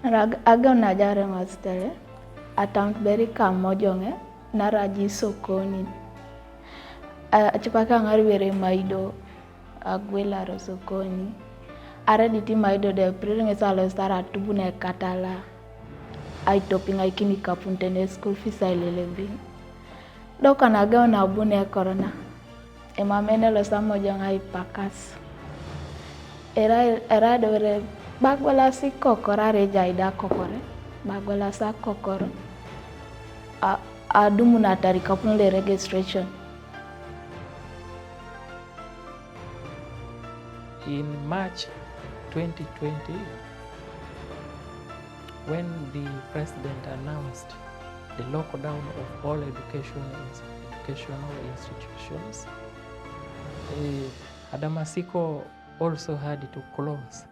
Agona jare mastere ataunt beri kamojonge naraji sokoni. Achipaka ngari bere maido agwelaro sokoni. Are diti maido de priringe salo stara tubune katala. Ai topping ai kini kapuntene school fees ai lelebi. Doka nagao na bune corona. Emamene lo samojong ai pakas. Era dore bagwala si kokora reja ida kokore. Bagwala sa kokoro. Adumu na tari kapunle registration. In March 2020, when the president announced the lockdown of all educational institutions, Adamasiko also had to close.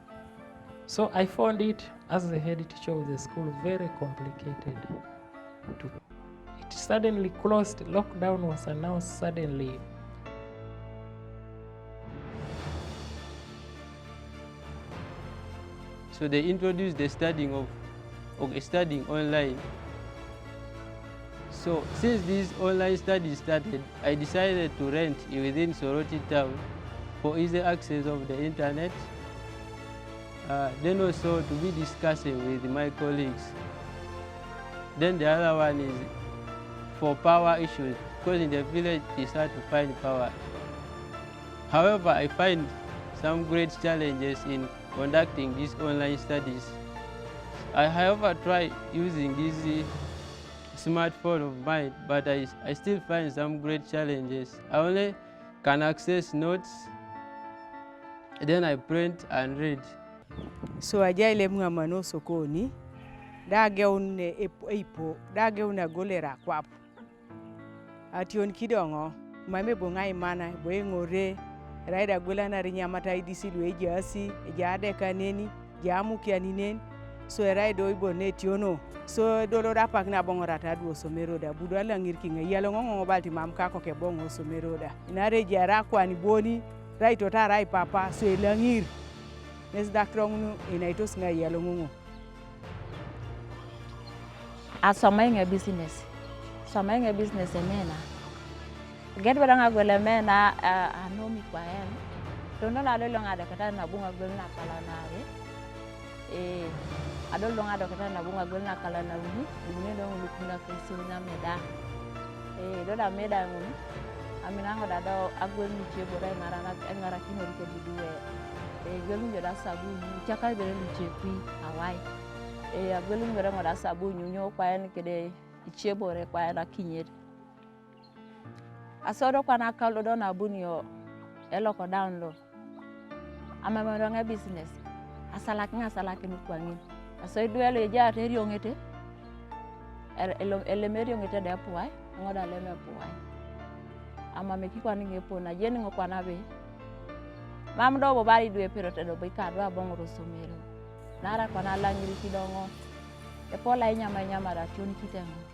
So I found it, as the head teacher of the school, very complicated. It suddenly closed, lockdown was announced suddenly. So they introduced the studying online. So since this online study started, I decided to rent within Soroti town for easy access of the internet. Then also to be discussing with my colleagues. Then the other one is for power issues, because in the village it's hard to find power. However, I find some great challenges in conducting these online studies. I however try using this smartphone of mine, but I still find some great challenges. I only can access notes, then I print and read. So ajaile mngamano sokoni, dageune ipo, dageuna golera kwapu. Ation kidongo, mame bonga imana, boengore, raida golana rinyamata idisi lueji asi, jade kaneni, jamu kianinen, so raido ibo netiono. So dolo rapak na bongo ratadu somero da budu ala ngirkinga yalo ngongo balti mamka ko ke bongo somero da. Inare jara kwani boni, raito ta rai papa so elangir. Nes dakrongunu inaitos nga yalo ngongo. Asomainga business. Somainga business emena. Get badanga gwele mena anomi kwa em. Tono na lolo ngada kata na bunga gwele na kala nawe. Adol longa dokata na bunga gwele na kala na uni. Dune do ngulukunda kesi na meda. Do da meda ngunu. Amina ngoda do agwele ni chebo rai marana engara kinori ke biduwe. Gwele nyoda sabu chaka bere ni chekwi awai. Agwele ngere ngoda sabu nyunyo kwa en kede ichebo re kwa na kinyeri. Asodo kwa na kaldo do na bunyo eloko download. Amamanga business. Asalaki nukwangi. Aso duelo eja teri ongete. Elemeri ongete de puai, ngoda leme puai. Amameki kwa ningepo na jeni ngokwa nabe. Mamdo bo bari duwe pero te do bika do abongo somero. Nara kwa na langiri kidongo. Epola nyama rationi kitengo.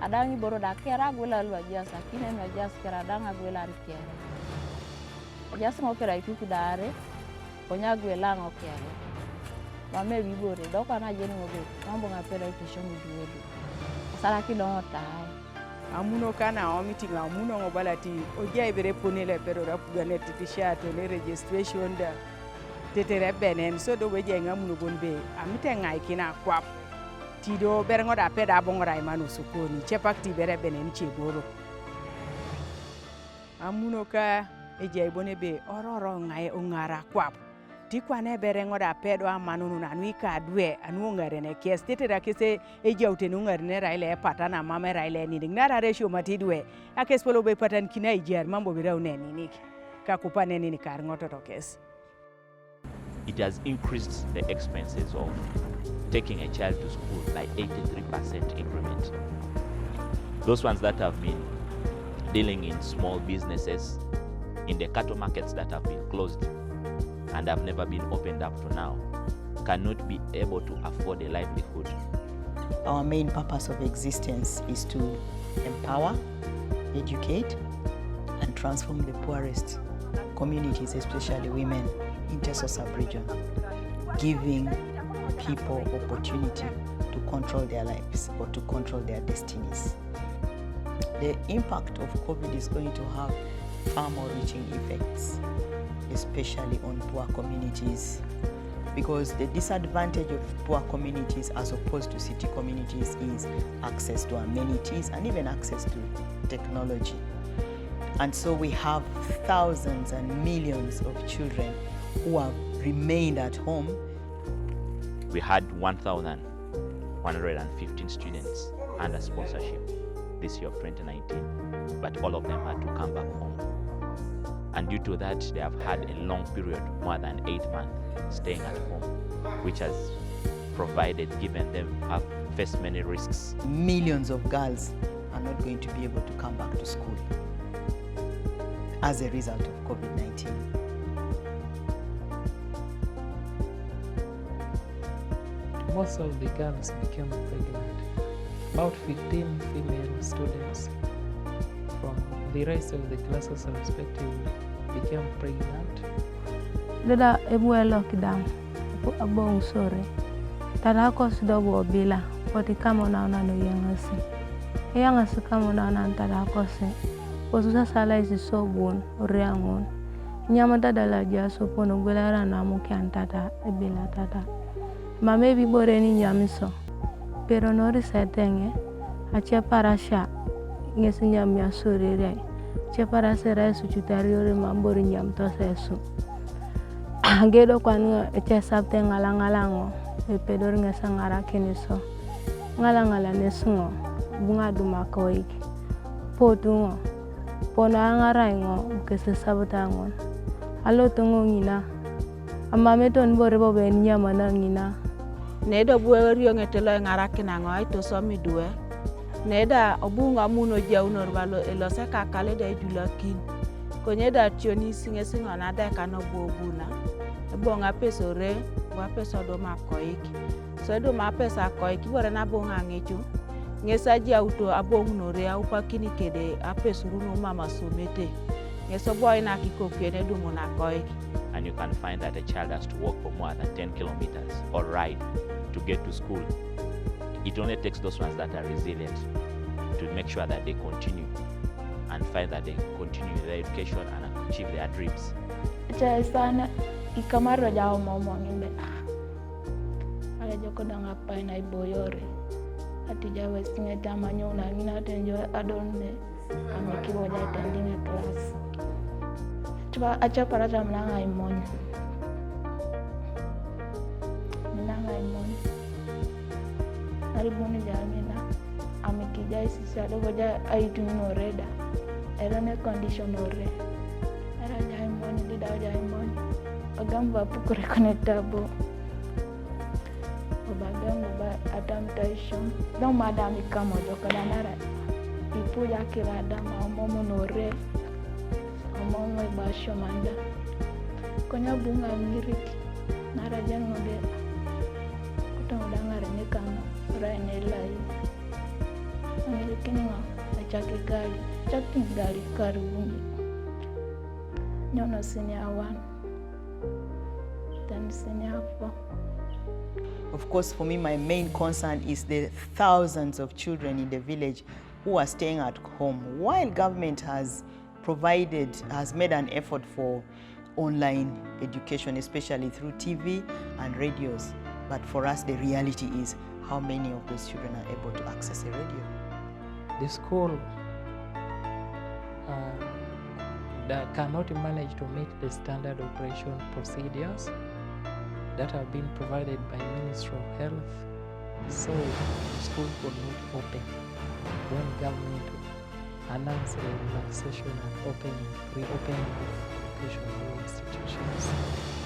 Adangi boro da kera gwela lwa jasa kine na jas kera danga gwela rikere. Jas ngokera ituku dare konya gwela ngokere. Mame bibore doka na jeni ngobe mambo ngapela iteshongu duwedu. Sala kidongo tai. Amuno kana omiti ngamuno ngobalati oja ibere ponele pero rapugane titishato le registration da tetere benen so do weje ngamuno bonbe amite ngai kina kwap. Tido berengo da peda bongora imanu sukoni chepakti bere benen cheboro amuno ka eje ibone be ororo ngai ongara kwap tikwane berengo da pedo amanu na nuika dwe anu ngare ne kes tetera kese eje utenu ngare ne raile patana mama raile ni ngara ratio matidwe akes polo be patan kina eje mambo birau ne ni ka kupane ni kar ngoto to kes. It has increased the expenses of taking a child to school by 83% increment. Those ones that have been dealing in small businesses, in the cattle markets that have been closed and have never been opened up to now, cannot be able to afford a livelihood. Our main purpose of existence is to empower, educate, and transform the poorest communities, especially women in Teso sub-region, giving people opportunity to control their lives or to control their destinies. The impact of COVID is going to have far more reaching effects, especially on poor communities, because the disadvantage of poor communities as opposed to city communities is access to amenities and even access to technology. And so we have thousands and millions of children who have remained at home. We had 1,115 students under sponsorship this year of 2019, but all of them had to come back home. And due to that, they have had a long period, more than 8 months, staying at home, which has given them, have faced many risks. Millions of girls are not going to be able to come back to school as a result of COVID-19. Most of the girls became pregnant. About 15 female students from the rest of the classes respectively became pregnant. Dada ebuelo kidam abong sore. Tada ko sidobo bila poti kama naona no yangasi. Yangasi kama naona tada ko se. Posusa sala isi sobun oriangon. Nyama dada la jaso pono gwelara na muki antata ebila tata. Mame bi bore ni nyamiso. Pero nori setenge ache parasha ngesi nyam ya sorere. Che parasera su chutariore mambori nyam to sesu. Gedo kwanu eche sapte ngalangalango e pedor ngesa ngara kiniso. Ngalangala nesungo bunga duma koiki. Potungo pona ngara ngo kese sabotango. Alo tungo ngina. Amame ton bore bobe nyama na ngina. Neda buwe rio ngetelo ngara kinango ai to somi duwe. Neda obunga muno jaunor balo elose kakale da julakin. Konyeda tioni singa na da kano bobuna. Bonga peso re, wa peso do ma koiki. So do ma pesa koiki bore na bonga ngechu. Ngesa ji auto abong no re au pakini kede apeso runo mama somete. Ngeso boy na kikokene do mona koiki. And you can find that a child has to walk for more than 10 kilometers or ride to get to school. It only takes those ones that are resilient to make sure that they continue and find that they continue their education and achieve their dreams. Sana ikamaro jao momo ngimbe. Ale joko danga pa na iboyore. Ati jawe singe tamanyo na ngina tenjo adonne amikibo ja attending a class. Chaba acha parata mnanga imonya. Mnanga imonya. Aribuni jamina amikija isisi adogo ja aituno reda. Era ne condition ore. Era ja imonya dida ja imonya. Agamba pukure connectable. Obagambo ba adaptation. No madam ikamo jokadanara. Ipuja kirada maomo nore. Omomo ibasho manda. Konya bunga miriki. Nara jangode. Kutangudangare nikano. Raine lai. Miriki ninga. Achake gali. Chaki gali karibuni. Nyono senior 1. Then senior 4. Of course, for me, my main concern is the thousands of children in the village who are staying at home. While government has made an effort for online education, especially through TV and radios. But for us, the reality is how many of those children are able to access a radio. The school that cannot manage to meet the standard operation procedures that have been provided by Ministry of Health, so schools will not open when government announced the relaxation and reopening of educational institutions.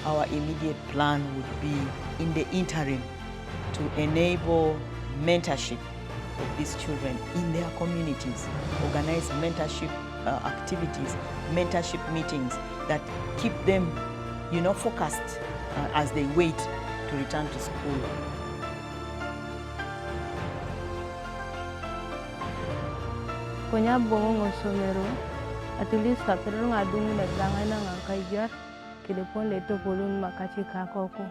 Our immediate plan would be, in the interim, to enable mentorship of these children in their communities, organize mentorship activities, mentorship meetings that keep them, focused as they wait to return to school. Konya bongo somero, at least after ngadungu na dangay na ngakaijar, kilipon leto pulun makachi kakoko.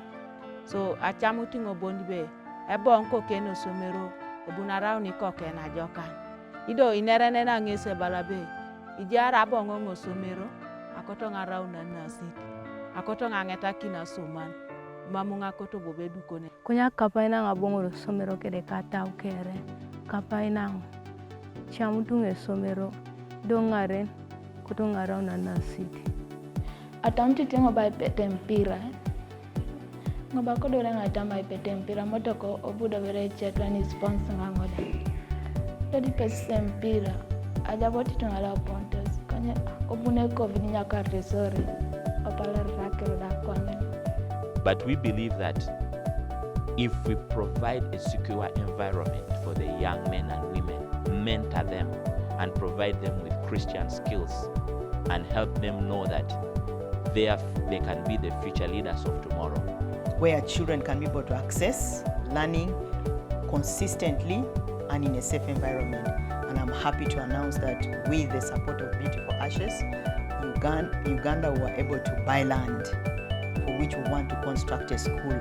So achamo ting'o bond be ebong kokeno somero ebunarau ni kokena jokan. Ido inerene na ng'ese balabe ijara bongo ng'o somero akoto ng'arau na nasit akoto ng'ang'eta kina soman mamu ng'akoto bobedu kone. Kunya kapaina ng'abongoro somero kede kata ukere kapaina chamutunge somero dongaren koto ng'arau na nasit. Atamti tingo ba pete mpira. Ngoba kodore ngata mai pete mpira motoko obudo vere chetwa ni sponsor ng'angode. Tadi pese mpira ajaboti tungala pontos kanya obune covid nyaka resori opala rakero da kone. But we believe that if we provide a secure environment for the young men and women, mentor them and provide them with Christian skills and help them know that they can be the future leaders of tomorrow. Where children can be able to access learning consistently and in a safe environment. And I'm happy to announce that with the support of Beautiful Ashes, Uganda were able to buy land for which we want to construct a school.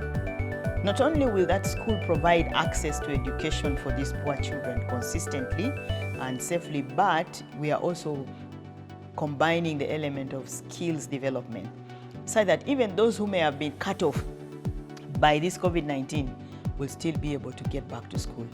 Not only will that school provide access to education for these poor children consistently and safely, but we are also combining the element of skills development so that even those who may have been cut off by this COVID-19 will still be able to get back to school.